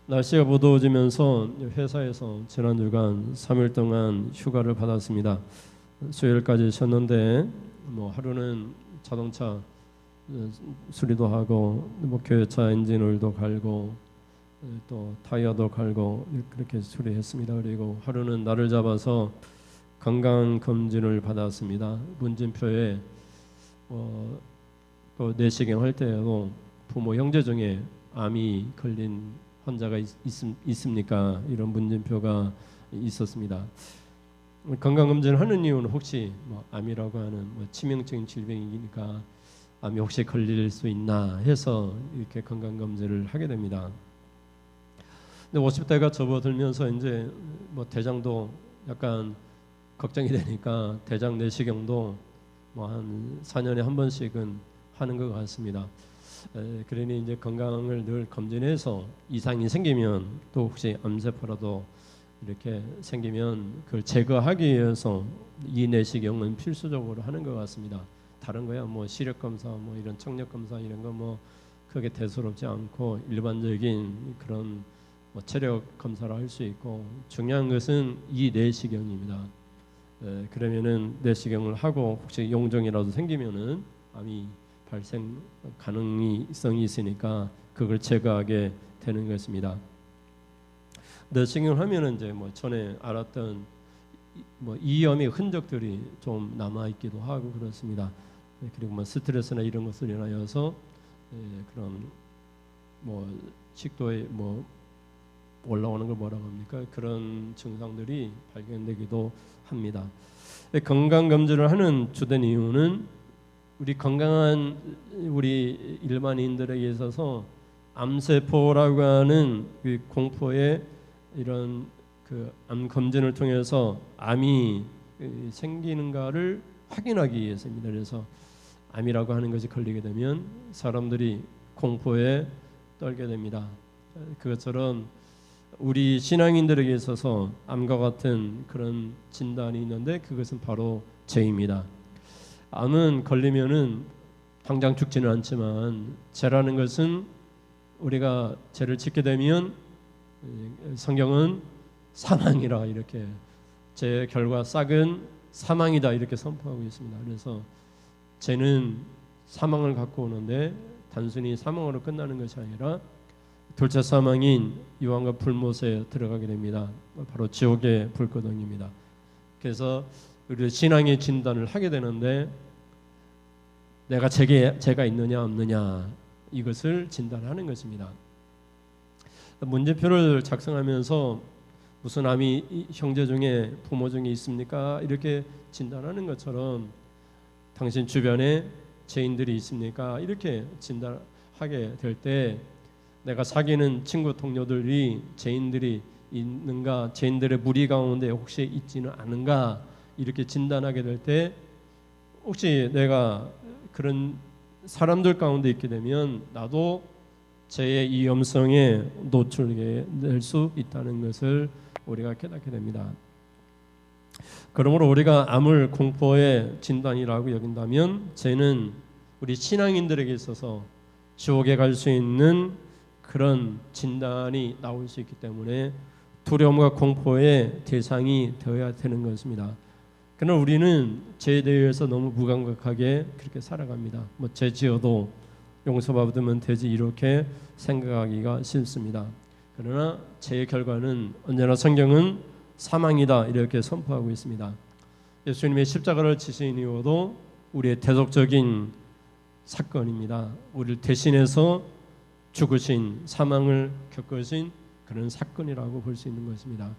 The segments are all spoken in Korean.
날씨가 무더워지면서 회사에서 지난 주간 3일 동안 휴가를 받았습니다. 수요일까지 쉬었는데 하루는 자동차 수리도 하고 교회차 엔진오일도 갈고 또 타이어도 갈고 그렇게 수리했습니다. 그리고 하루는 날을 잡아서 건강 검진을 받았습니다. 문진표에 또 내시경 할 때에도 부모 형제 중에 암이 걸린 환자가 있습니까? 이런 문진표가 있었습니다. 건강검진을 하는 이유는 혹시 암이라고 하는 치명적인 질병이니까 암이 혹시 걸릴 수 있나 해서 이렇게 건강검진을 하게 됩니다. 근데 50대가 접어들면서 이제 대장도 약간 걱정이 되니까 대장 내시경도 한 4년에 한 번씩은 하는 것 같습니다. 그러니 이제 건강을 늘 검진해서 이상이 생기면 또 혹시 암세포라도 이렇게 생기면 그걸 제거하기 위해서 이 내시경은 필수적으로 하는 것 같습니다. 다른 거야 시력 검사 이런 청력 검사 이런 거 크게 대수롭지 않고 일반적인 그런 체력 검사를 할 수 있고 중요한 것은 이 내시경입니다. 그러면은 내시경을 하고 혹시 용종이라도 생기면은 암이 발생 가능성이 있으니까 그걸 제거하게 되는 것입니다. 내시경을 하면은 이제 전에 알았던 이염의 흔적들이 좀 남아 있기도 하고 그렇습니다. 그리고 스트레스나 이런 것을 인하여서 그런 식도에 올라오는 걸 뭐라고 합니까? 그런 증상들이 발견되기도 합니다. 건강 검진을 하는 주된 이유는 우리 건강한 우리 일반인들에게 있어서 암세포라고 하는 그 공포의 이런 그 암 검진을 통해서 암이 생기는가를 확인하기 위해서입니다. 그래서 암이라고 하는 것이 걸리게 되면 사람들이 공포에 떨게 됩니다. 그것처럼 우리 신앙인들에게 있어서 암과 같은 그런 진단이 있는데 그것은 바로 죄입니다. 암은 걸리면은 당장 죽지는 않지만 죄라는 것은 우리가 죄를 짓게 되면 성경은 사망이라 이렇게 죄의 결과 싹은 사망이다 이렇게 선포하고 있습니다. 그래서 죄는 사망을 갖고 오는데 단순히 사망으로 끝나는 것이 아니라 둘째 사망인 유황과 불못에 들어가게 됩니다. 바로 지옥의 불구덩이입니다. 그래서 우리 신앙의 진단을 하게 되는데 내가 죄가 있느냐 없느냐 이것을 진단하는 것입니다. 문제표를 작성하면서 무슨 암이 형제 중에 부모 중에 있습니까? 이렇게 진단하는 것처럼 당신 주변에 죄인들이 있습니까? 이렇게 진단하게 될 때 내가 사귀는 친구 동료들이 죄인들이 있는가, 죄인들의 무리 가운데 혹시 있지는 않은가 이렇게 진단하게 될 때 혹시 내가 그런 사람들 가운데 있게 되면 나도 죄의 위험성에 노출될 수 있다는 것을 우리가 깨닫게 됩니다. 그러므로 우리가 암을 공포의 진단이라고 여긴다면 죄는 우리 신앙인들에게 있어서 지옥에 갈 수 있는 그런 진단이 나올 수 있기 때문에 두려움과 공포의 대상이 되어야 되는 것입니다. 그러나 우리는 죄에 대해서 너무 무감각하게 그렇게 살아갑니다. 죄 지어도 용서받으면 되지 이렇게 생각하기가 쉽습니다. 그러나 죄의 결과는 언제나 성경은 사망이다 이렇게 선포하고 있습니다. 예수님의 십자가를 지신 이유도 우리의 대속적인 사건입니다. 우리를 대신해서 죽으신 사망을 겪으신 그런 사건이라고 볼 수 있는 것입니다.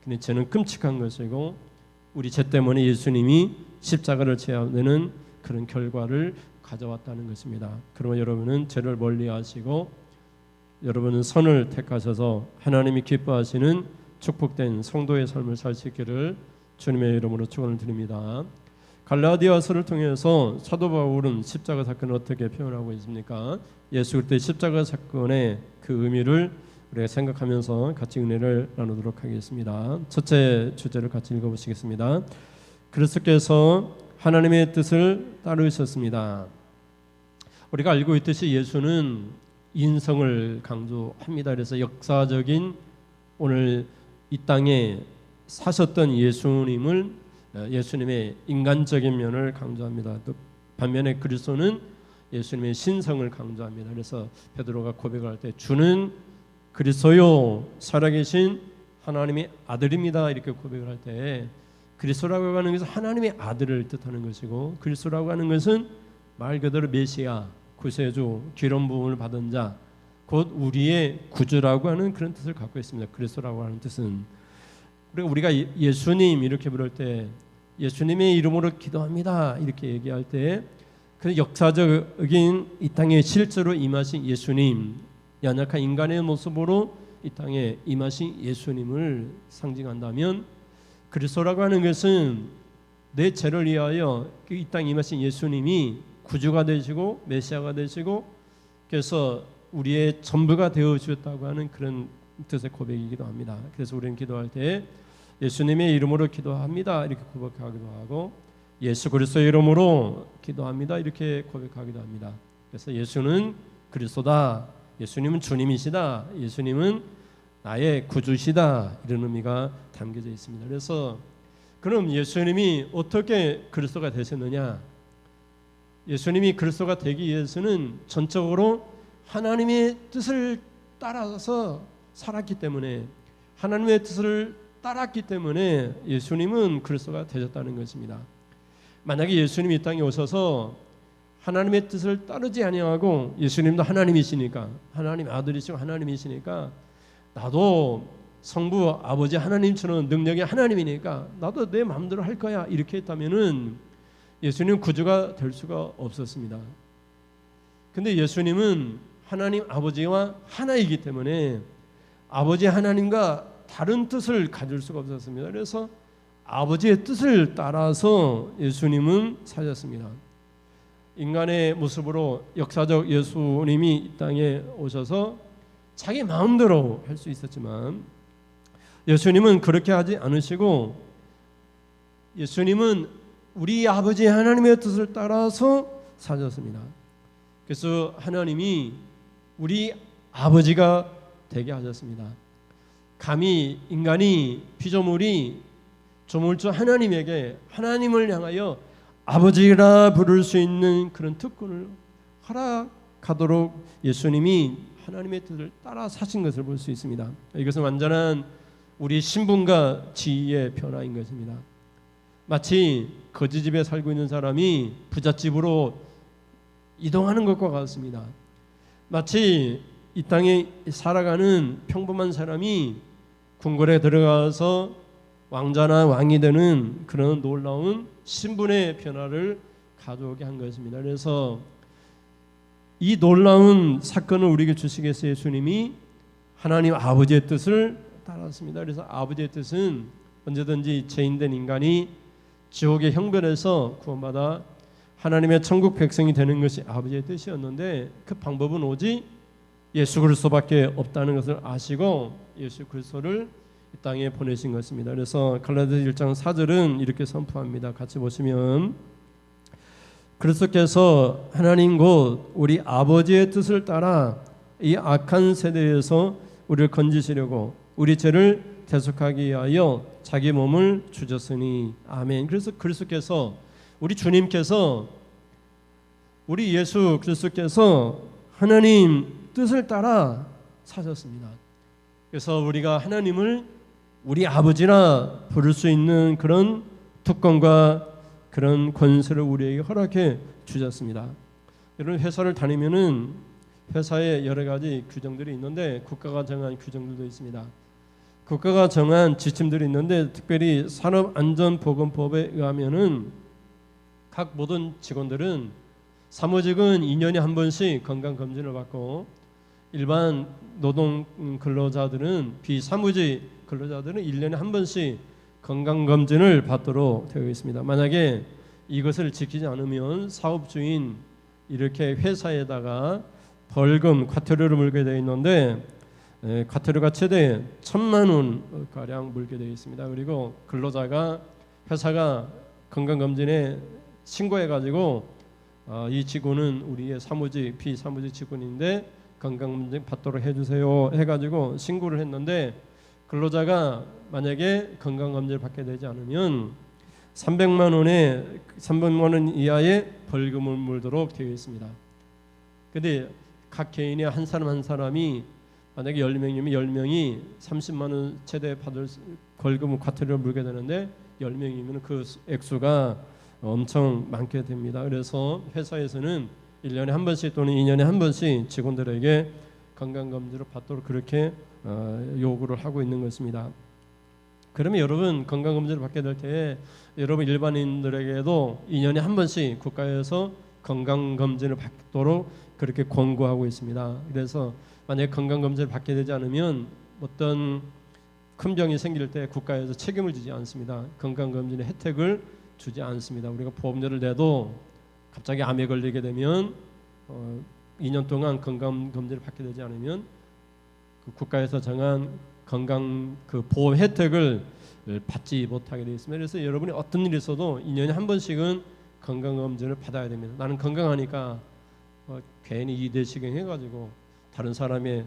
근데 죄는 끔찍한 것이고 우리 죄 때문에 예수님이 십자가를 져야 되는 그런 결과를 가져왔다는 것입니다. 그러면 여러분은 죄를 멀리하시고 여러분은 선을 택하셔서 하나님이 기뻐하시는 축복된 성도의 삶을 살 수 있기를 주님의 이름으로 축원을 드립니다. 갈라디아서를 통해서 사도 바울은 십자가 사건을 어떻게 표현하고 있습니까? 예수 그리스도의 십자가 사건의 그 의미를 우리가 생각하면서 같이 은혜를 나누도록 하겠습니다. 첫째 주제를 같이 읽어보시겠습니다. 그리스도께서 하나님의 뜻을 따르셨습니다. 우리가 알고 있듯이 예수는 인성을 강조합니다. 그래서 역사적인 오늘 이 땅에 사셨던 예수님의 인간적인 면을 강조합니다. 또 반면에 그리스도는 예수님의 신성을 강조합니다. 그래서 베드로가 고백할 때 주는 그리스도요 살아계신 하나님의 아들입니다. 이렇게 고백을 할 때 그리스도라고 하는 것은 하나님의 아들을 뜻하는 것이고 그리스도라고 하는 것은 말 그대로 메시아, 구세주, 기름 부음을 받은 자, 곧 우리의 구주라고 하는 그런 뜻을 갖고 있습니다. 그리스도라고 하는 뜻은 그리고 우리가 예수님 이렇게 부를 때 예수님의 이름으로 기도합니다. 이렇게 얘기할 때 그 역사적인 이 땅에 실제로 임하신 예수님, 연약한 인간의 모습으로 이 땅에 임하신 예수님을 상징한다면 그리스도라고 하는 것은 내 죄를 위하여 이 땅에 임하신 예수님이 구주가 되시고 메시아가 되시고 그래서 우리의 전부가 되어 주셨다고 하는 그런 뜻의 고백이기도 합니다. 그래서 우리는 기도할 때 예수님의 이름으로 기도합니다. 이렇게 고백하기도 하고 예수 그리스도의 이름으로 기도합니다. 이렇게 고백하기도 합니다. 그래서 예수는 그리스도다. 예수님은 주님이시다. 예수님은 나의 구주시다. 이런 의미가 담겨져 있습니다. 그래서 그럼 예수님이 어떻게 그리스도가 되셨느냐? 예수님이 그리스도가 되기 위해서는 전적으로 하나님의 뜻을 따라서 살았기 때문에 하나님의 뜻을 따랐기 때문에 예수님은 그리스도가 되셨다는 것입니다. 만약에 예수님이 이 땅에 오셔서 하나님의 뜻을 따르지 아니하고 예수님도 하나님이시니까 하나님 아들이시고 하나님이시니까 나도 성부 아버지 하나님처럼 능력이 하나님이니까 나도 내 마음대로 할 거야 이렇게 했다면은 예수님은 구주가 될 수가 없었습니다. 근데 예수님은 하나님 아버지와 하나이기 때문에 아버지 하나님과 다른 뜻을 가질 수가 없었습니다. 그래서 아버지의 뜻을 따라서 예수님은 사셨습니다. 인간의 모습으로 역사적 예수님이 이 땅에 오셔서 자기 마음대로 할 수 있었지만 예수님은 그렇게 하지 않으시고 예수님은 우리 아버지 하나님의 뜻을 따라서 사셨습니다. 그래서 하나님이 우리 아버지가 되게 하셨습니다. 감히 인간이 피조물이 조물주 하나님에게 하나님을 향하여 아버지라 부를 수 있는 그런 특권을 허락하도록 예수님이 하나님의 뜻을 따라 사신 것을 볼 수 있습니다. 이것은 완전한 우리 신분과 지위의 변화인 것입니다. 마치 거지집에 살고 있는 사람이 부잣집으로 이동하는 것과 같습니다. 마치 이 땅에 살아가는 평범한 사람이 궁궐에 들어가서 왕자나 왕이 되는 그런 놀라운 신분의 변화를 가져오게 한 것입니다. 그래서 이 놀라운 사건을 우리에게 주시기 위해서 예수님이 하나님 아버지의 뜻을 따랐습니다. 그래서 아버지의 뜻은 언제든지 죄인된 인간이 지옥의 형벌에서 구원받아 하나님의 천국 백성이 되는 것이 아버지의 뜻이었는데 그 방법은 오직 예수 그리스도밖에 없다는 것을 아시고 예수 그리스도를 이 땅에 보내신 것입니다. 그래서 갈라디아서 1장 4절은 이렇게 선포합니다. 같이 보시면 그리스도께서 하나님 곧 우리 아버지의 뜻을 따라 이 악한 세대에서 우리를 건지시려고 우리 죄를 대속하기 위하여 자기 몸을 주셨으니 아멘. 그래서 그리스도께서 우리 주님께서 우리 예수 그리스도께서 하나님 뜻을 따라 사셨습니다. 그래서 우리가 하나님을 우리 아버지라 부를 수 있는 그런 특권과 그런 권세를 우리에게 허락해 주셨습니다. 여러분 회사를 다니면은 회사에 여러 가지 규정들이 있는데 국가가 정한 규정들도 있습니다. 국가가 정한 지침들이 있는데 특별히 산업안전보건법에 의하면은 각 모든 직원들은 사무직은 2년에 한 번씩 건강검진을 받고 일반 노동 근로자들은 비사무직 근로자들은 1년에 한 번씩 건강검진을 받도록 되어 있습니다. 만약에 이것을 지키지 않으면 사업주인 이렇게 회사에다가 벌금, 과태료를 물게 되어 있는데 과태료가 최대 1,000만 원 가량 물게 되어 있습니다. 그리고 근로자가 회사가 건강검진에 신고해가지고 이 직원은 우리의 사무직, 비사무직 직원인데 건강검진 받도록 해주세요 해가지고 신고를 했는데, 근로자가 만약에 건강검진을 받게 되지 않으면 300만 원 이하의 벌금을 물도록 되어 있습니다. 근데 각 개인의 한 사람 한 사람이 만약에 10명이면 10명이 30만 원 최대 받을 벌금 과태료를 물게 되는데, 10명이면 그 액수가 엄청 많게 됩니다. 그래서 회사에서는 1년에 한 번씩 또는 2년에 한 번씩 직원들에게 건강검진을 받도록 그렇게 요구를 하고 있는 것입니다. 그러면 여러분 건강검진을 받게 될 때 여러분 일반인들에게도 2년에 한 번씩 국가에서 건강검진을 받도록 그렇게 권고하고 있습니다. 그래서 만약 건강검진을 받게 되지 않으면 어떤 큰 병이 생길 때 국가에서 책임을 지지 않습니다. 건강검진의 혜택을 주지 않습니다. 우리가 보험료를 내도 갑자기 암에 걸리게 되면 2년 동안 건강검진을 받게 되지 않으면 그 국가에서 정한 건강 그 보험 혜택을 받지 못하게 되어 있습니다. 그래서 여러분이 어떤 일이 있어도 2년에 한 번씩은 건강검진을 받아야 됩니다. 나는 건강하니까 괜히 이대시경 해가지고 다른 사람의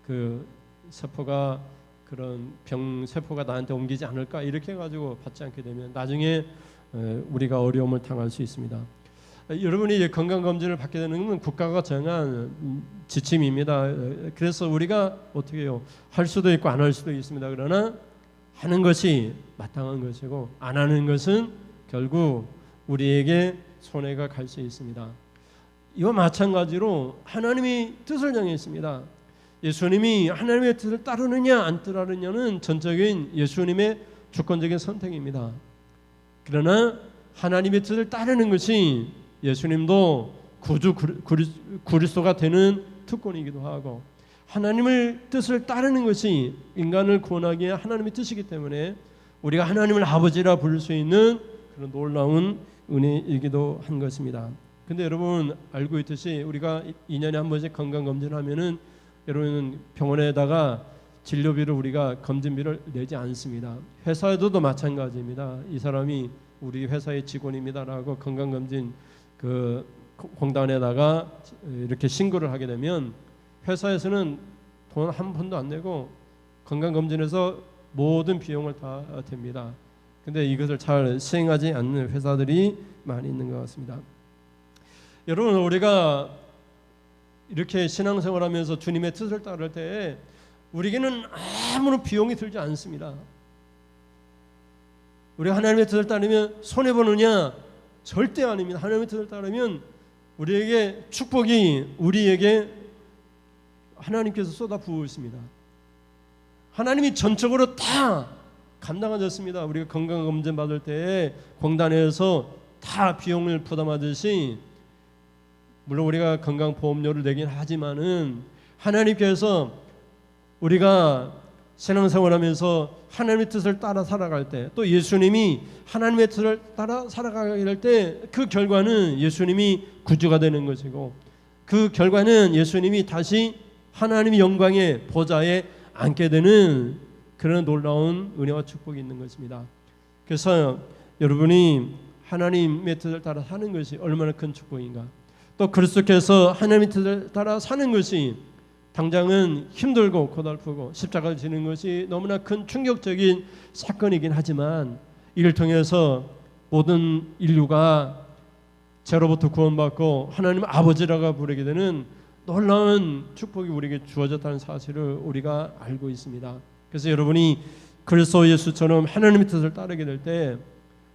그 세포가 그런 병 세포가 나한테 옮기지 않을까 이렇게 해가지고 받지 않게 되면 나중에 우리가 어려움을 당할 수 있습니다. 여러분이 건강검진을 받게 되는 건 국가가 정한 지침입니다. 그래서 우리가 어떻게 해요? 할 수도 있고 안 할 수도 있습니다. 그러나 하는 것이 마땅한 것이고 안 하는 것은 결국 우리에게 손해가 갈 수 있습니다. 이와 마찬가지로 하나님이 뜻을 정했습니다. 예수님이 하나님의 뜻을 따르느냐 안 따르느냐는 전적인 예수님의 주권적인 선택입니다. 그러나 하나님의 뜻을 따르는 것이 예수님도 구주 그리스도가 되는 특권이기도 하고, 하나님의 뜻을 따르는 것이 인간을 구원하기 위한 하나님의 뜻이기 때문에 우리가 하나님을 아버지라 부를 수 있는 그런 놀라운 은혜이기도 한 것입니다. 근데 여러분 알고 있듯이 우리가 2년에 한 번씩 건강검진을 하면은 여러분 병원에다가 진료비를 우리가 검진비를 내지 않습니다. 회사에도 마찬가지입니다. 이 사람이 우리 회사의 직원입니다라고 건강검진 그 공단에다가 이렇게 신고를 하게 되면 회사에서는 돈 한 푼도 안 내고 건강검진에서 모든 비용을 다 댑니다. 근데 이것을 잘 시행하지 않는 회사들이 많이 있는 것 같습니다. 여러분 우리가 이렇게 신앙생활하면서 주님의 뜻을 따를 때 우리에게는 아무런 비용이 들지 않습니다. 우리가 하나님의 뜻을 따르면 손해보느냐? 절대 아닙니다. 하나님의 뜻을 따르면 우리에게 축복이 우리에게 하나님께서 쏟아 부어 있습니다. 하나님이 전적으로 다 감당하셨습니다. 우리가 건강검진 받을 때 공단에서 다 비용을 부담하듯이, 물론 우리가 건강보험료를 내긴 하지만은 하나님께서 우리가 신앙생활하면서 하나님의 뜻을 따라 살아갈 때, 또 예수님이 하나님의 뜻을 따라 살아가게 될 때 그 결과는 예수님이 구주가 되는 것이고, 그 결과는 예수님이 다시 하나님의 영광의 보좌에 앉게 되는 그런 놀라운 은혜와 축복이 있는 것입니다. 그래서 여러분이 하나님의 뜻을 따라 사는 것이 얼마나 큰 축복인가. 또 그리스도께서 하나님의 뜻을 따라 사는 것이 당장은 힘들고 고달프고 십자가를 지는 것이 너무나 큰 충격적인 사건이긴 하지만, 이를 통해서 모든 인류가 죄로부터 구원받고 하나님 아버지라고 부르게 되는 놀라운 축복이 우리에게 주어졌다는 사실을 우리가 알고 있습니다. 그래서 여러분이 그리스도 예수처럼 하나님의 뜻을 따르게 될 때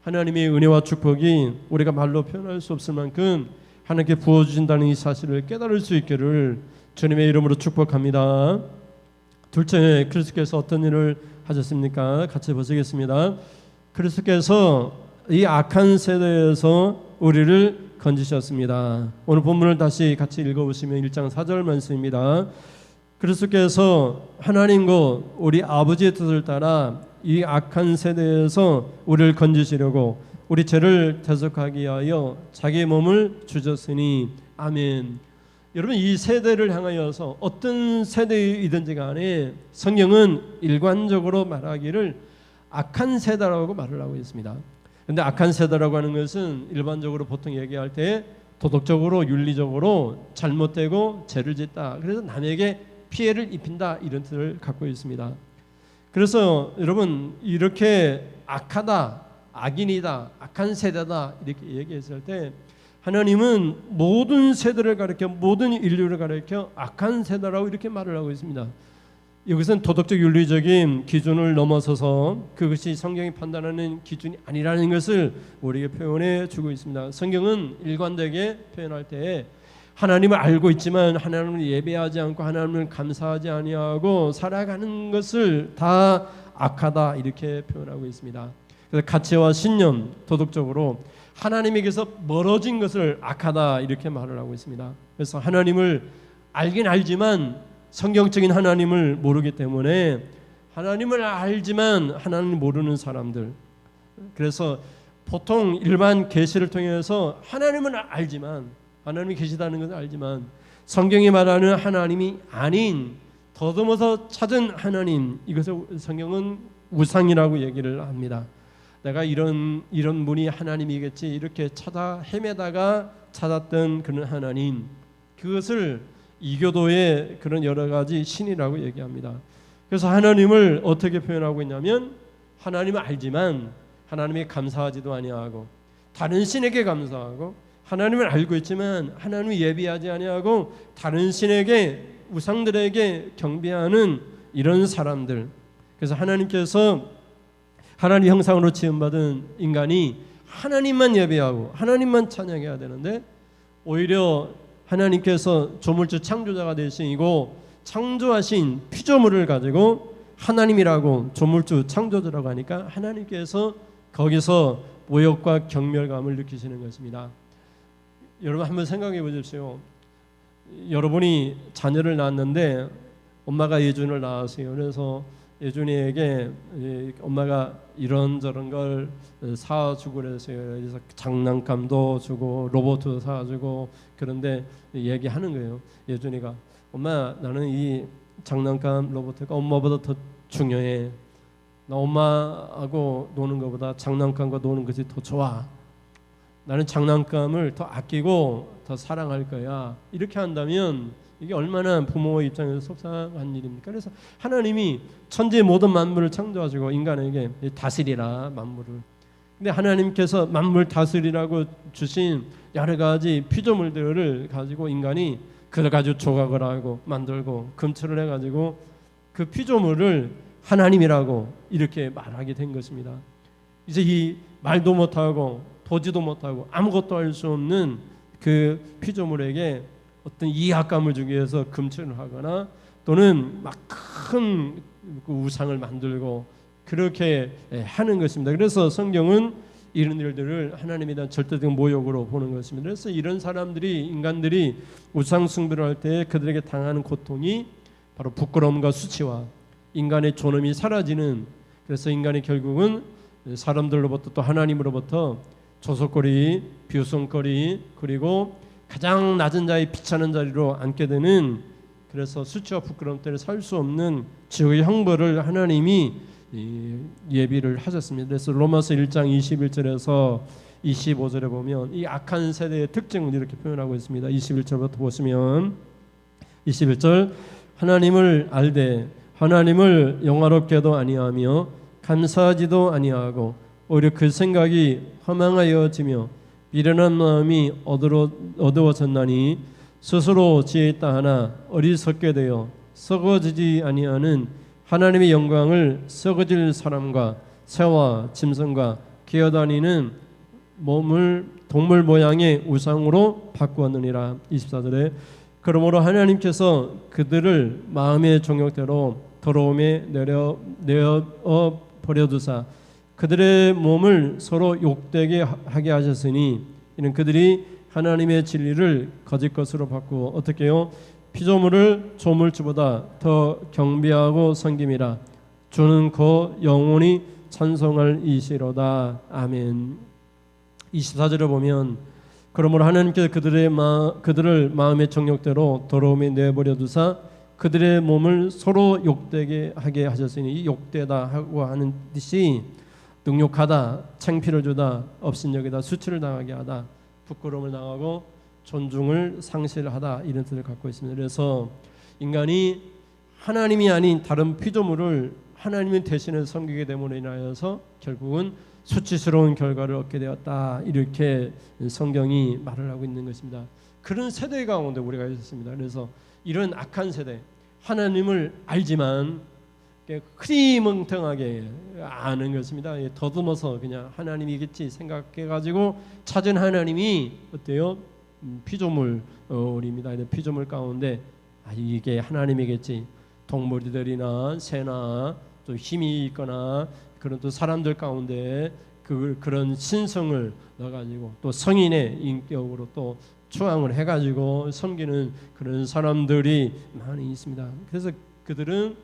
하나님의 은혜와 축복이 우리가 말로 표현할 수 없을 만큼 하나님께 부어주신다는 이 사실을 깨달을 수 있기를 주님의 이름으로 축복합니다. 둘째, 그리스도께서 어떤 일을 하셨습니까? 같이 보시겠습니다. 그리스도께서 이 악한 세대에서 우리를 건지셨습니다. 오늘 본문을 다시 같이 읽어보시면 1장 4절 말씀입니다. 그리스도께서 하나님과 우리 아버지의 뜻을 따라 이 악한 세대에서 우리를 건지시려고 우리 죄를 대속하기 위하여 자기의 몸을 주셨으니 아멘. 여러분, 이 세대를 향하여서 어떤 세대이든지 간에 성경은 일관적으로 말하기를 악한 세대라고 말을 하고 있습니다. 그런데 악한 세대라고 하는 것은 일반적으로 보통 얘기할 때 도덕적으로 윤리적으로 잘못되고 죄를 짓다. 그래서 남에게 피해를 입힌다. 이런 뜻을 갖고 있습니다. 그래서 여러분 이렇게 악하다, 악인이다, 악한 세대다 이렇게 얘기했을 때 하나님은 모든 세대를 가리켜 모든 인류를 가리켜 악한 세대라고 이렇게 말을 하고 있습니다. 여기서는 도덕적 윤리적인 기준을 넘어서서 그것이 성경이 판단하는 기준이 아니라는 것을 우리에게 표현해 주고 있습니다. 성경은 일관되게 표현할 때 하나님을 알고 있지만 하나님을 예배하지 않고 하나님을 감사하지 아니하고 살아가는 것을 다 악하다 이렇게 표현하고 있습니다. 그래서 가치와 신념, 도덕적으로 하나님에게서 멀어진 것을 악하다 이렇게 말을 하고 있습니다. 그래서 하나님을 알긴 알지만 성경적인 하나님을 모르기 때문에 하나님을 알지만 하나님을 모르는 사람들, 그래서 보통 일반 계시를 통해서 하나님은 알지만 하나님이 계시다는 것을 알지만 성경이 말하는 하나님이 아닌 더듬어서 찾은 하나님, 이것을 성경은 우상이라고 얘기를 합니다. 내가 이런 분이 하나님이겠지 이렇게 찾아 헤매다가 찾았던 그런 하나님, 그것을 이교도의 그런 여러 가지 신이라고 얘기합니다. 그래서 하나님을 어떻게 표현하고 있냐면 하나님을 알지만 하나님에 감사하지도 아니하고 다른 신에게 감사하고 하나님을 알고 있지만 하나님을 예비하지 아니하고 다른 신에게 우상들에게 경배하는 이런 사람들. 그래서 하나님께서 하나님 형상으로 지음받은 인간이 하나님만 예배하고 하나님만 찬양해야 되는데 오히려 하나님께서 조물주 창조자가 되시고 창조하신 피조물을 가지고 하나님이라고 조물주 창조자라고 하니까 하나님께서 거기서 모욕과 경멸감을 느끼시는 것입니다. 여러분 한번 생각해 보십시오. 여러분이 자녀를 낳았는데 엄마가 예준을 낳았어요. 그래서 예준이에게 엄마가 이런저런 걸 사주고 그랬어요. 그래서 장난감도 주고 로봇도 사주고. 그런데 얘기하는 거예요. 예준이가 엄마 나는 이 장난감 로봇가 엄마보다 더 중요해. 나 엄마하고 노는 것보다 장난감과 노는 것이 더 좋아. 나는 장난감을 더 아끼고 더 사랑할 거야. 이렇게 한다면 이게 얼마나 부모의 입장에서 속상한 일입니까? 그래서 하나님이 천지의 모든 만물을 창조하시고 인간에게 다스리라 만물을. 근데 하나님께서 만물 다스리라고 주신 여러 가지 피조물들을 가지고 인간이 그걸 가지고 조각을 하고 만들고 금칠을 해가지고 그 피조물을 하나님이라고 이렇게 말하게 된 것입니다. 이제 이 말도 못하고 보지도 못하고 아무것도 할 수 없는 그 피조물에게 어떤 이악감을 주기 위해서 금칠을 하거나 또는 막 큰 우상을 만들고 그렇게 하는 것입니다. 그래서 성경은 이런 일들을 하나님에 대한 절대적 모욕으로 보는 것입니다. 그래서 이런 사람들이 인간들이 우상 숭배를 할 때 그들에게 당하는 고통이 바로 부끄러움과 수치와 인간의 존엄이 사라지는, 그래서 인간이 결국은 사람들로부터 또 하나님으로부터 조석거리, 비웃음거리, 그리고 가장 낮은 자의 비참한 자리로 앉게 되는, 그래서 수치와 부끄러움 때문에 살 수 없는 지옥의 형벌을 하나님이 예비를 하셨습니다. 그래서 로마서 1장 21절에서 25절에 보면 이 악한 세대의 특징을 이렇게 표현하고 있습니다. 21절부터 보시면 21절 하나님을 알되 하나님을 영화롭게도 아니하며 감사하지도 아니하고 오히려 그 생각이 허망하여지며 미련한 마음이 어두워졌나니 스스로 지혜 있다 하나 어리석게 되어 썩어지지 아니하는 하나님의 영광을 썩어질 사람과 새와 짐승과 기어다니는 몸을 동물 모양의 우상으로 바꾸었느니라. 24절에 그러므로 하나님께서 그들을 마음의 정욕대로 더러움에 내어 버려두사 그들의 몸을 서로 욕되게 하게 하셨으니 이는 그들이 하나님의 진리를 거짓 것으로 바꾸어 어떻게 해요? 피조물을 조물주보다 더 경배하고 섬김이라. 주는 그 영원히 찬송할 이시로다. 아멘. 24절에 보면 그러므로 하나님께서 그들을 마음의 정욕대로 더러움에 내버려 두사 그들의 몸을 서로 욕되게 하게 하셨으니 이 욕되다 하고 하는 뜻이 능욕하다, 창피를 주다, 업신여기다, 수치를 당하게 하다, 부끄러움을 당하고 존중을 상실하다 이런 뜻을 갖고 있습니다. 그래서 인간이 하나님이 아닌 다른 피조물을 하나님이 대신해서 섬기게 됨으로 인하여서 결국은 수치스러운 결과를 얻게 되었다, 이렇게 성경이 말을 하고 있는 것입니다. 그런 세대 가운데 우리가 있었습니다. 그래서 이런 악한 세대, 하나님을 알지만 흐리멍텅하게 아는 것입니다. 더듬어서 그냥 하나님이겠지 생각해가지고 찾은 하나님이 어때요? 피조물입니다. 피조물 가운데 이게 하나님이겠지. 동물들이나 새나 또 힘이 있거나 그런 또 사람들 가운데 그런 신성을 넣어가지고 또 성인의 인격으로 또 추앙을 해가지고 섬기는 그런 사람들이 많이 있습니다. 그래서 그들은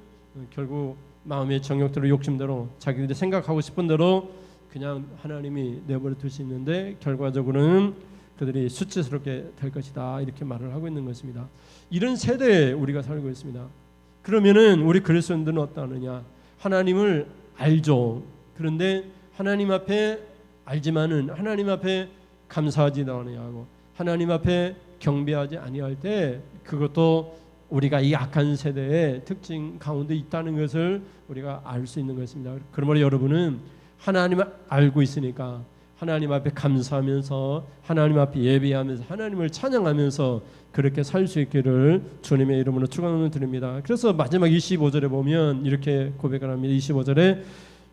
결국 마음의 정욕대로 욕심대로 자기들이 생각하고 싶은 대로 그냥 하나님이 내버려 둘 수 있는데 결과적으로는 그들이 수치스럽게 될 것이다, 이렇게 말을 하고 있는 것입니다. 이런 세대에 우리가 살고 있습니다. 그러면은 우리 그리스도인들은 어떠하느냐? 하나님을 알죠. 그런데 하나님 앞에 알지만은 하나님 앞에 감사하지도 아니하고 하나님 앞에 경배하지 아니할 때 그것도 우리가 이 악한 세대의 특징 가운데 있다는 것을 우리가 알 수 있는 것입니다. 그러므로 여러분은 하나님을 알고 있으니까 하나님 앞에 감사하면서 하나님 앞에 예배하면서 하나님을 찬양하면서 그렇게 살 수 있기를 주님의 이름으로 축원을 드립니다. 그래서 마지막 25절에 보면 이렇게 고백을 합니다. 25절에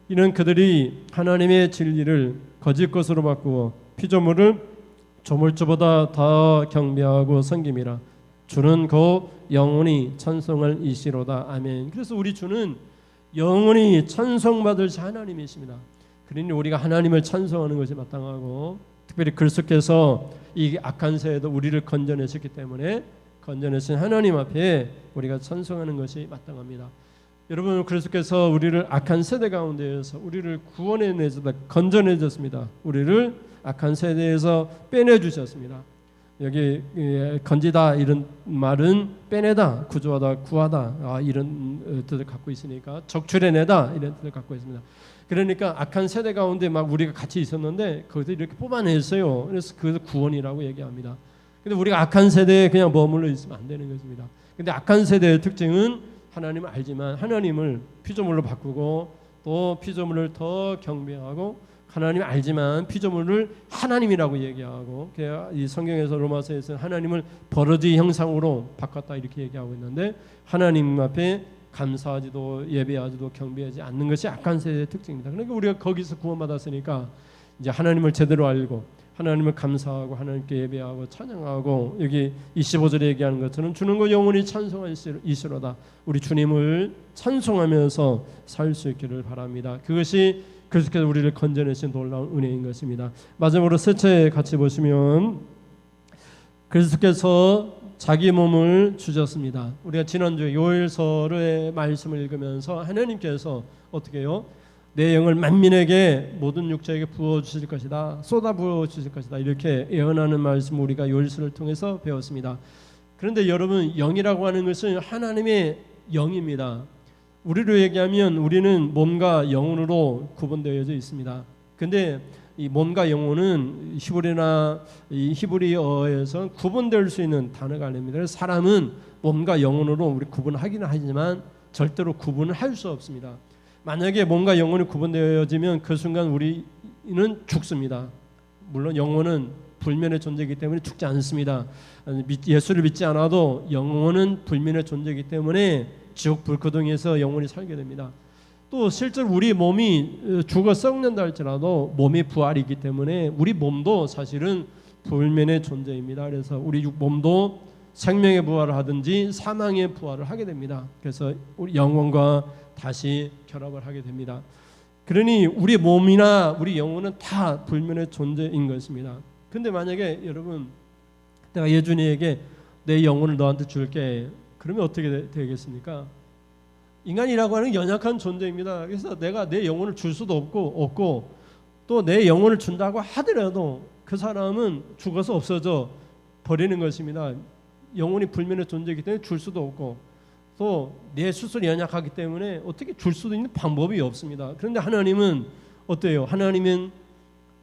이는 그들이 하나님의 진리를 거짓 것으로 바꾸어 피조물을 조물주보다 더 경배하고 섬김이라. 주는 곧 영원히 찬송할 이시로다. 아멘. 그래서 우리 주는 영원히 찬송받을 하나님이십니다. 그러니 우리가 하나님을 찬송하는 것이 마땅하고, 특별히 그리스도께서 이 악한 세에도 우리를 건져내셨기 때문에 건져내신 하나님 앞에 우리가 찬송하는 것이 마땅합니다. 여러분, 그리스도께서 우리를 악한 세대 가운데에서 우리를 구원해내셨다, 건져내셨습니다. 우리를 악한 세대에서 빼내주셨습니다. 여기 건지다 이런 말은 빼내다, 구조하다, 구하다 이런 뜻을 갖고 있으니까 적출해내다 이런 뜻을 갖고 있습니다. 그러니까 악한 세대 가운데 막 우리가 같이 있었는데 거기서 이렇게 뽑아냈어요. 그래서 그것을 구원이라고 얘기합니다. 근데 우리가 악한 세대에 그냥 머물러 있으면 안 되는 것입니다. 근데 악한 세대의 특징은 하나님을 알지만 하나님을 피조물로 바꾸고 또 피조물을 더 경배하고 하나님을 알지만 피조물을 하나님이라고 얘기하고, 이 성경에서 로마서에서 하나님을 버러지 형상으로 바꿨다 이렇게 얘기하고 있는데 하나님 앞에 감사하지도 예배하지도 경배하지 않는 것이 악한 세대의 특징입니다. 그러니까 우리가 거기서 구원받았으니까 이제 하나님을 제대로 알고 하나님을 감사하고 하나님께 예배하고 찬양하고, 여기 25절에 얘기하는 것처럼 주는 것 영원히 찬송할 이시로다. 우리 주님을 찬송하면서 살 수 있기를 바랍니다. 그것이 그리스도께서 우리를 건져내신 놀라운 은혜인 것입니다. 마지막으로 셋째 같이 보시면 그리스도께서 자기 몸을 주셨습니다. 우리가 지난주에 요엘서의 말씀을 읽으면서 하나님께서 어떻게 해요? 내 영을 만민에게 모든 육체에게 부어 주실 것이다, 쏟아 부어 주실 것이다, 이렇게 예언하는 말씀 우리가 요엘서를 통해서 배웠습니다. 그런데 여러분, 영이라고 하는 것은 하나님의 영입니다. 우리로 얘기하면 우리는 몸과 영혼으로 구분되어져 있습니다. 근데 이 몸과 영혼은 히브리나 이 히브리어에서 구분될 수 있는 단어가 아닙니다. 그래서 사람은 몸과 영혼으로 우리 구분하기는 하지만 절대로 구분을 할 수 없습니다. 만약에 몸과 영혼이 구분되어지면 그 순간 우리는 죽습니다. 물론 영혼은 불면의 존재이기 때문에 죽지 않습니다. 예수를 믿지 않아도 영혼은 불면의 존재이기 때문에 지옥 불구덩이에서 영혼이 살게 됩니다. 또 실제로 우리 몸이 죽어 썩는다 할지라도 몸이 부활이 있기 때문에 우리 몸도 사실은 불면의 존재입니다. 그래서 우리 몸도 생명의 부활을 하든지 사망의 부활을 하게 됩니다. 그래서 우리 영혼과 다시 결합을 하게 됩니다. 그러니 우리 몸이나 우리 영혼은 다 불면의 존재인 것입니다. 근데 만약에 여러분, 내가 예준이에게 내 영혼을 너한테 줄게, 그러면 어떻게 되겠습니까? 인간이라고 하는 연약한 존재입니다. 그래서 내가 내 영혼을 줄 수도 없고 또 내 영혼을 준다고 하더라도 그 사람은 죽어서 없어져 버리는 것입니다. 영혼이 불면의 존재이기 때문에 줄 수도 없고 또 내 스스로 연약하기 때문에 어떻게 줄 수도 있는 방법이 없습니다. 그런데 하나님은 어때요? 하나님은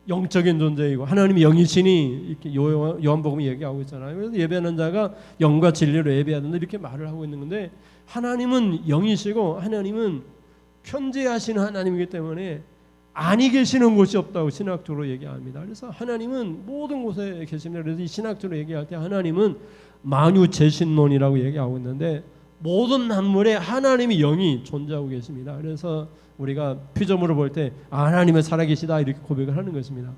영적인 존재이고 하나님이 영이시니 이렇게 요한복음이 얘기하고 있잖아요. 그래서 예배하는 자가 영과 진리로 예배해야 된다 이렇게 말을 하고 있는 건데 하나님은 영이시고 하나님은 편재하신 하나님이기 때문에 아니 계시는 곳이 없다고 신학적으로 얘기합니다. 그래서 하나님은 모든 곳에 계십니다. 그래서 이 신학적으로 얘기할 때 하나님은 만유재신론이라고 얘기하고 있는데 모든 만물에 하나님이 영이 존재하고 계십니다. 그래서 우리가 피조물을 볼 때 하나님은 살아계시다 이렇게 고백을 하는 것입니다.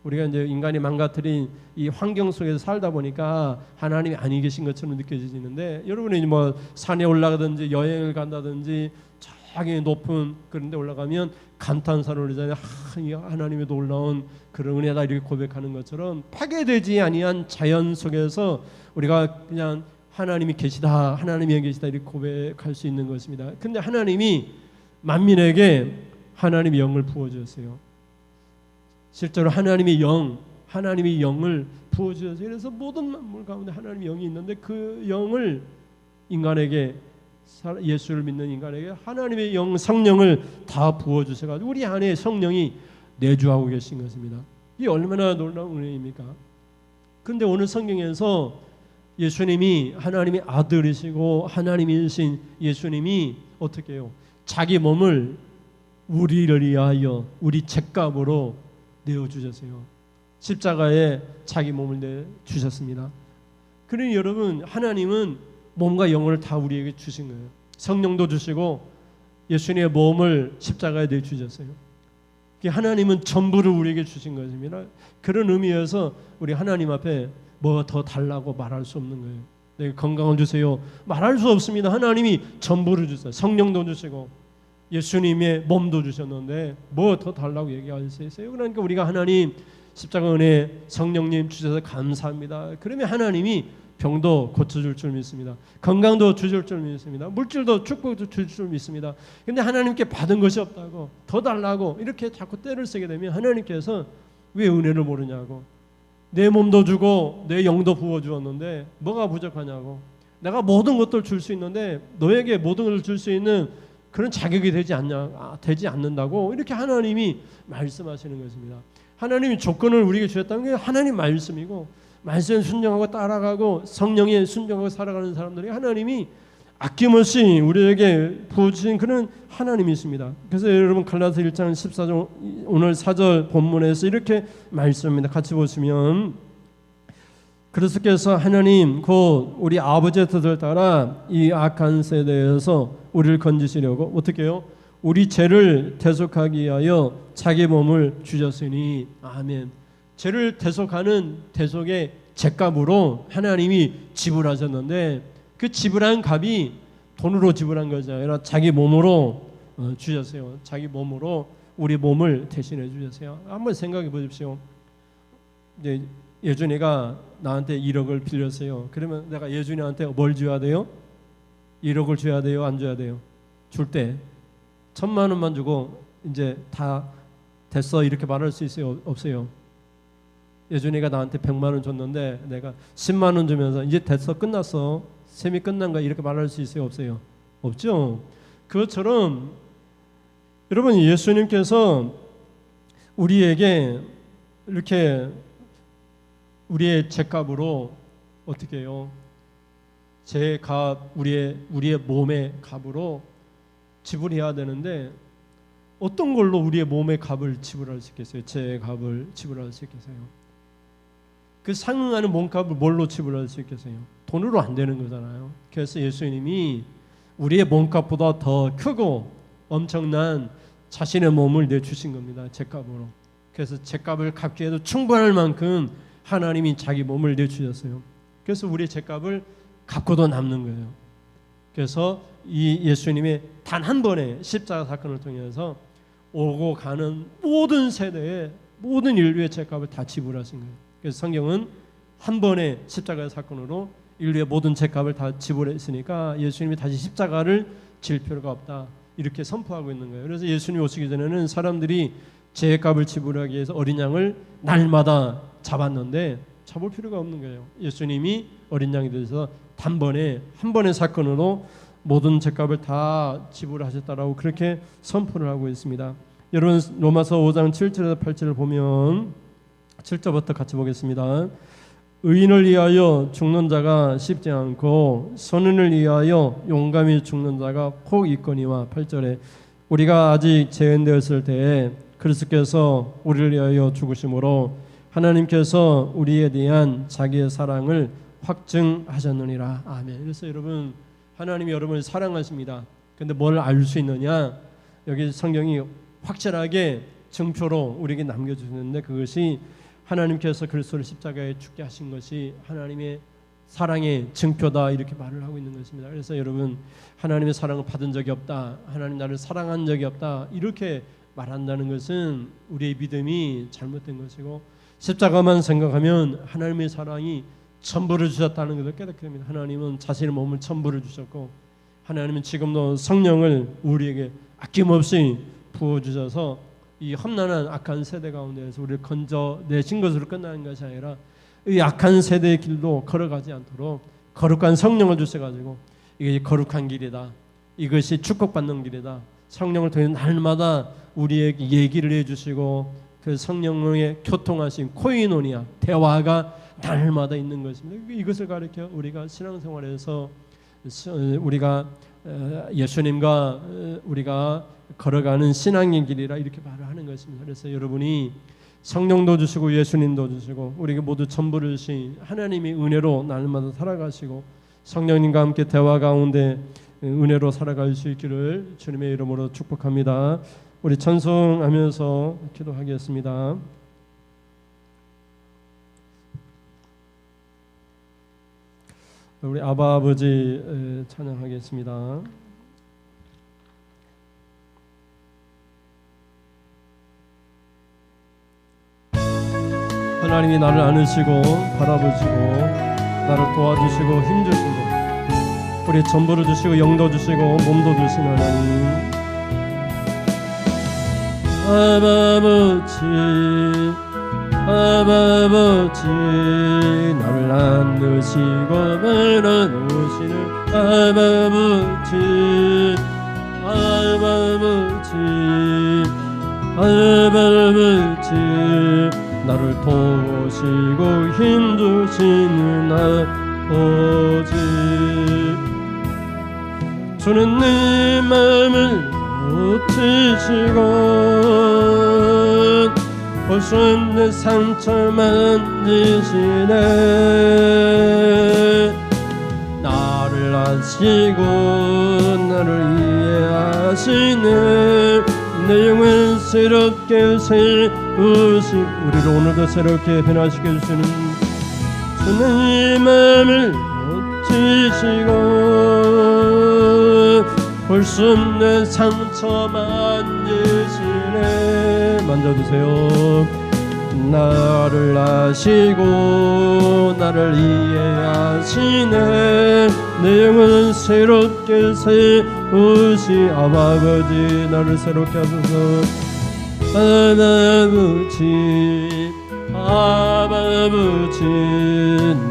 우리가 이제 인간이 망가뜨린 이 환경 속에서 살다 보니까 하나님이 아니 계신 것처럼 느껴지는데 여러분이 뭐 산에 올라가든지 여행을 간다든지 저기 높은 그런 데 올라가면 감탄사를 올리잖아요. 하나님의 놀라운 그런 은혜다 이렇게 고백하는 것처럼 파괴되지 아니한 자연 속에서 우리가 그냥 하나님이 계시다 하나님이 계시다 이렇게 고백할 수 있는 것입니다. 근데 하나님이 만민에게 하나님의 영을 부어주셨어요. 실제로 하나님의 영을 부어주셨어요. 그래서 모든 만물 가운데 하나님의 영이 있는데 그 영을 인간에게 예수를 믿는 인간에게 하나님의 영 성령을 다 부어주셔가지고 우리 안에 성령이 내주하고 계신 것입니다. 이게 얼마나 놀라운 은혜입니까? 그런데 오늘 성경에서 예수님이 하나님의 아들이시고 하나님이신 예수님이 어떻게 해요? 자기 몸을 우리를 위하여 우리 죄값으로 내어주셨어요. 십자가에 자기 몸을 내주셨습니다. 그러니 여러분 하나님은 몸과 영혼을 다 우리에게 주신 거예요. 성령도 주시고 예수님의 몸을 십자가에 내주셨어요. 하나님은 전부를 우리에게 주신 것입니다. 그런 의미에서 우리 하나님 앞에 뭐 더 달라고 말할 수 없는 거예요. 내가 건강을 주세요. 말할 수 없습니다. 하나님이 전부를 주세요. 성령도 주시고 예수님의 몸도 주셨는데 뭐 더 달라고 얘기할 수 있어요? 그러니까 우리가 하나님 십자가 은혜 성령님 주셔서 감사합니다. 그러면 하나님이 병도 고쳐줄 줄 믿습니다. 건강도 주실 줄 믿습니다. 물질도 축복도 주실 줄 믿습니다. 근데 하나님께 받은 것이 없다고 더 달라고 이렇게 자꾸 때를 쓰게 되면 하나님께서 왜 은혜를 모르냐고 내 몸도 주고 내 영도 부어주었는데 뭐가 부족하냐고 내가 모든 것들을 줄 수 있는데 너에게 모든 것을 줄 수 있는 그런 자격이 되지 않는다고 이렇게 하나님이 말씀하시는 것입니다. 하나님이 조건을 우리에게 주셨다는 게 하나님 말씀이고 말씀에 순종하고 따라가고 성령에 순종하고 살아가는 사람들이 하나님이 아낌없이 우리에게 부어주신 그런 하나님이십니다. 그래서 여러분 갈라디아 1장 14절 오늘 4절 본문에서 이렇게 말씀합니다. 같이 보시면 그리스도께서 하나님 곧 우리 아버지의 뜻을 따라 이 악한 세대에서 우리를 건지시려고 어떻게 해요? 우리 죄를 대속하기 위하여 자기 몸을 주셨으니 아멘. 죄를 대속하는 대속의 죄값으로 하나님이 지불하셨는데 그 지불한 값이 돈으로 지불한 것이 아니라 자기 몸으로 주셨어요. 자기 몸으로 우리 몸을 대신해 주셨어요. 한번 생각해 보십시오. 이제 예준이가 나한테 1억을 빌렸어요. 그러면 내가 예준이한테 뭘 줘야 돼요? 1억을 줘야 돼요? 안 줘야 돼요? 줄 때 1,000만 원만 주고 이제 다 됐어 이렇게 말할 수 있어요? 없어요? 예준이가 나한테 100만 원 줬는데 내가 10만 원 주면서 이제 됐어 끝났어 셈이 끝난 거야 이렇게 말할 수 있어요? 없어요? 없죠. 그것처럼 여러분 예수님께서 우리에게 이렇게 우리의 죄값으로 어떻게 해요? 죄값 우리의 몸의 값으로 지불해야 되는데 어떤 걸로 우리의 몸의 값을 지불할 수 있겠어요? 죄값을 지불할 수 있겠어요? 그 상응하는 몸값을 뭘로 지불할 수 있겠어요? 돈으로 안 되는 거잖아요. 그래서 예수님이 우리의 몸값보다 더 크고 엄청난 자신의 몸을 내주신 겁니다. 죄값으로. 그래서 죄값을 갚기 위해서 충분할 만큼 하나님이 자기 몸을 내주셨어요. 그래서 우리의 죄값을 갚고도 남는 거예요. 그래서 이 예수님의 단 한 번의 십자가 사건을 통해서 오고 가는 모든 세대의 모든 인류의 죄값을 다 지불하신 거예요. 그래서 성경은 한 번의 십자가의 사건으로 인류의 모든 죄값을 다 지불했으니까 예수님이 다시 십자가를 질 필요가 없다 이렇게 선포하고 있는 거예요. 그래서 예수님이 오시기 전에는 사람들이 죄값을 지불하기 위해서 어린 양을 날마다 잡았는데 잡을 필요가 없는 거예요. 예수님이 어린 양이 되셔서 단번에 한 번의 사건으로 모든 죄값을 다 지불하셨다라고 그렇게 선포를 하고 있습니다. 여러분 로마서 5장 7절에서 8절을 보면 7절부터 같이 보겠습니다. 의인을 위하여 죽는 자가 쉽지 않고 선인을 위하여 용감히 죽는 자가 혹 있거니와 8절에 우리가 아직 죄인되었을 때에 그리스도께서 우리를 위하여 죽으심으로 하나님께서 우리에 대한 자기의 사랑을 확증하셨느니라. 아멘. 그래서 여러분 하나님이 여러분을 사랑하십니다. 근데 뭘 알 수 있느냐? 여기 성경이 확실하게 증표로 우리에게 남겨주셨는데 그것이 하나님께서 그리스도를 십자가에 죽게 하신 것이 하나님의 사랑의 증표다 이렇게 말을 하고 있는 것입니다. 그래서 여러분 하나님의 사랑을 받은 적이 없다, 하나님 나를 사랑한 적이 없다 이렇게 말한다는 것은 우리의 믿음이 잘못된 것이고 십자가만 생각하면 하나님의 사랑이 전부를 주셨다는 것을 깨닫게 됩니다. 하나님은 자신의 몸을 전부를 주셨고 하나님은 지금도 성령을 우리에게 아낌없이 부어주셔서 이 험난한 악한 세대 가운데에서 우리를 건져내신 것으로 끝나는 것이 아니라 이 악한 세대의 길도 걸어가지 않도록 거룩한 성령을 주셔가지고 이게 거룩한 길이다, 이것이 축복받는 길이다, 성령을 통해 날마다 우리에게 얘기를 해주시고 그 성령의 교통하신 코이노니아 대화가 날마다 있는 것입니다. 이것을 가르쳐 우리가 신앙생활에서 우리가 예수님과 우리가 걸어가는 신앙의 길이라 이렇게 말을 하는 것입니다. 그래서 여러분이 성령도 주시고 예수님도 주시고 우리에게 모두 전부를 주신 하나님의 은혜로 날마다 살아가시고 성령님과 함께 대화 가운데 은혜로 살아갈 수 있기를 주님의 이름으로 축복합니다. 우리 찬송하면서 기도하겠습니다. 우리 아바 아버지 찬양하겠습니다. 하나님이 나를 안으시고 바라보시고 나를 도와주시고 힘주시고 우리 전부를 주시고 영도 주시고 몸도 주신 하나님 아버지 아버지 나를 안으시고 바라보시는 아버지 아버지 나를 도우시고 힘주시는 아버지 주는 내 마음을 고치시고 볼 수 없는 상처 만지시네 나를 아시고 나를 이해하시네 내 영을 새롭게 세우시 우리를 오늘도 새롭게 변화시켜 주시는 주님 마음을 고치시고 볼 수 없는 상처 만지시네 만져주세요 나를 아시고 나를 이해하시네 내 영을 새롭게 세우시 아버지 나를 새롭게 하소서 아버지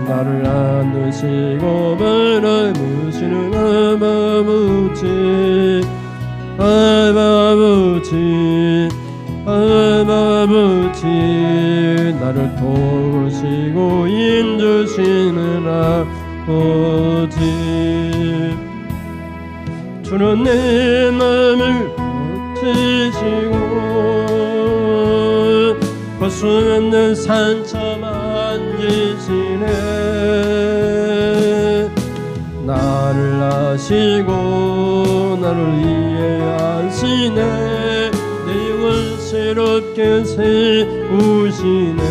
나를 안으시고 바라보시는 아버지 나를 도우시고 인도시는 아버지 주는 내 마음을 고치시고 볼 수 없는 상처 만지시네 나를 아시고 나를 이해하시네 내 영을 새롭게 세우시네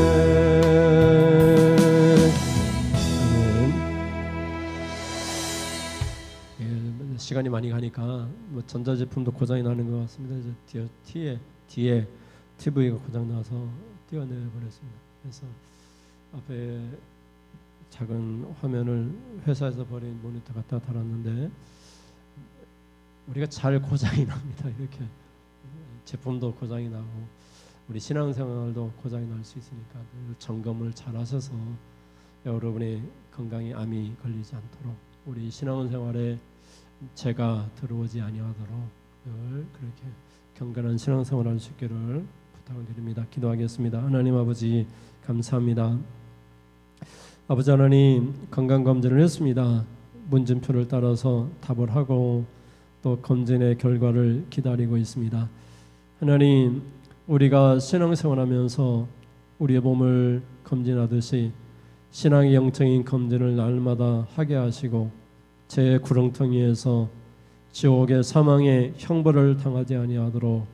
시간이 많이 가니까 뭐 전자제품도 고장이 나는 것 같습니다. 이제 뒤에 TV가 고장 나서 떼어내 버렸습니다. 그래서 앞에 작은 화면을 회사에서 버린 모니터 갖다 달았는데 우리가 잘 고장이 납니다. 이렇게 제품도 고장이 나고 우리 신앙생활도 고장이 날 수 있으니까 점검을 잘 하셔서 여러분의 건강에 암이 걸리지 않도록 우리 신앙생활에 죄가 들어오지 아니하도록 그렇게 경건한 신앙생활을 할 수 있기를 부탁을 드립니다. 기도하겠습니다. 하나님 아버지 감사합니다. 아버지 하나님, 건강검진을 했습니다. 문진표를 따라서 답을 하고 또 검진의 결과를 기다리고 있습니다. 하나님, 우리가 신앙생활하면서 우리의 몸을 검진하듯이 신앙의 영적인 검진을 날마다 하게 하시고 제 구렁텅이에서 지옥의 사망의 형벌을 당하지 아니하도록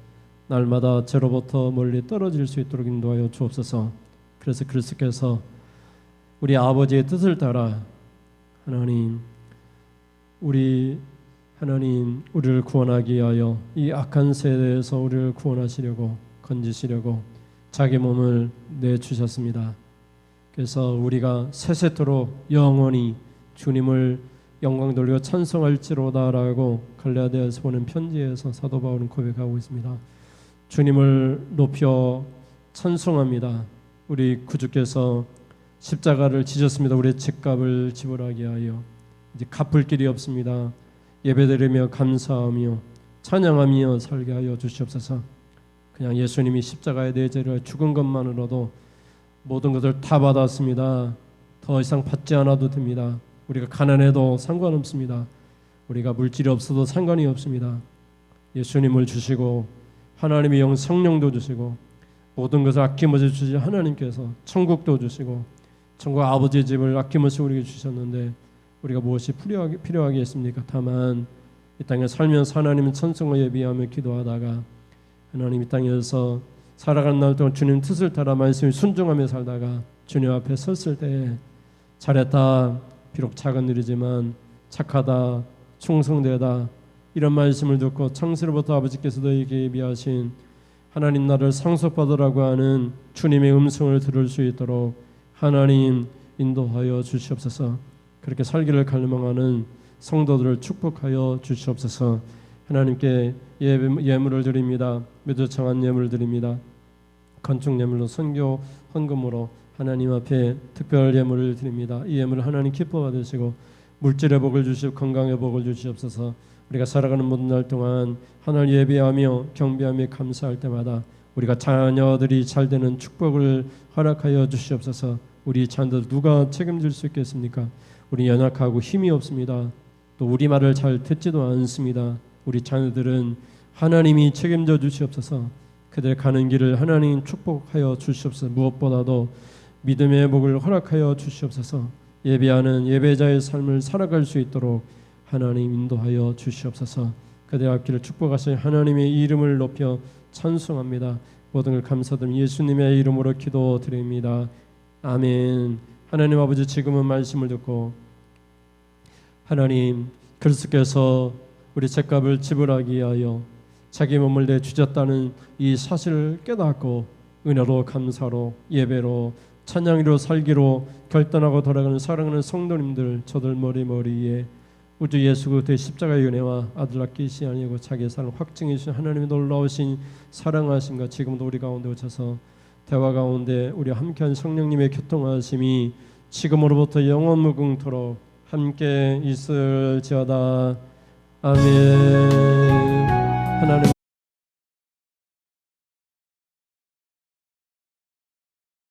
날마다 죄로부터 멀리 떨어질 수 있도록 인도하여 주옵소서. 그래서 그리스도께서 우리 아버지의 뜻을 따라 하나님 우리를 구원하기 위하여 이 악한 세대에서 우리를 구원하시려고 건지시려고 자기 몸을 내주셨습니다. 그래서 우리가 세세토록 영원히 주님을 영광 돌리고 찬송할지로다라고 갈라디아서 보낸 편지에서 사도 바울은 고백하고 있습니다. 주님을 높여 찬송합니다. 우리 구주께서 십자가를 지셨습니다. 우리의 죄값을 지불하게 하여 이제 갚을 길이 없습니다. 예배드리며 감사하며 찬양하며 살게 하여 주시옵소서. 그냥 예수님이 십자가에 내 죄를 죽은 것만으로도 모든 것을 다 받았습니다. 더 이상 받지 않아도 됩니다. 우리가 가난해도 상관없습니다. 우리가 물질이 없어도 상관이 없습니다. 예수님을 주시고 하나님의 영 성령도 주시고 모든 것을 아낌없이 주신 하나님께서 천국도 주시고 천국 아버지의 집을 아낌없이 우리에게 주셨는데 우리가 무엇이 필요하겠습니까? 다만 이 땅에 살면서 하나님의 천성을 예비하며 기도하다가 하나님 이 땅에서 살아가는 날 동안 주님 뜻을 따라 말씀에 순종하며 살다가 주님 앞에 섰을 때 잘했다, 비록 작은 일이지만 착하다, 충성되다 이런 말씀을 듣고 창세로부터 아버지께서 너에게 예비하신 하나님 나라를 상속받으라고 하는 주님의 음성을 들을 수 있도록 하나님 인도하여 주시옵소서. 그렇게 살기를 갈망하는 성도들을 축복하여 주시옵소서. 하나님께 예물을 드립니다. 매도청한 예물을 드립니다. 건축 예물로 선교 헌금으로 하나님 앞에 특별 예물을 드립니다. 이 예물을 하나님 기뻐 받으시고 물질의 복을 주시고 건강의 복을 주시옵소서. 우리가 살아가는 모든 날 동안 하나님을 예배하며 경배하며 감사할 때마다 우리가 자녀들이 잘 되는 축복을 허락하여 주시옵소서. 우리 자녀들 누가 책임질 수 있겠습니까? 우리 연약하고 힘이 없습니다. 또 우리 말을 잘 듣지도 않습니다. 우리 자녀들은 하나님이 책임져 주시옵소서. 그들 가는 길을 하나님 축복하여 주시옵소서. 무엇보다도 믿음의 복을 허락하여 주시옵소서. 예배하는 예배자의 삶을 살아갈 수 있도록 하나님 인도하여 주시옵소서. 그들 앞길을 축복하시는 하나님의 이름을 높여 찬송합니다. 모든 걸 감사드리며 예수님의 이름으로 기도드립니다. 아멘. 하나님 아버지, 지금은 말씀을 듣고 하나님 그리스도께서 우리 죄값을 지불하기 위하여 자기 몸을 내주셨다는 이 사실을 깨닫고 은혜로 감사로 예배로 찬양으로 살기로 결단하고 돌아가는 사랑하는 성도님들, 저들 머리머리에 우주 예수 그리스도의 십자가의 은혜와 아들 아끼시 아니고 자기의 사랑 확증해 주신 하나님의 놀라우신 사랑하심과 지금도 우리 가운데 오셔서 대화 가운데 우리 함께한 성령님의 교통하심이 지금으로부터 영원 무궁토록 함께 있을지어다. 아멘. 하나님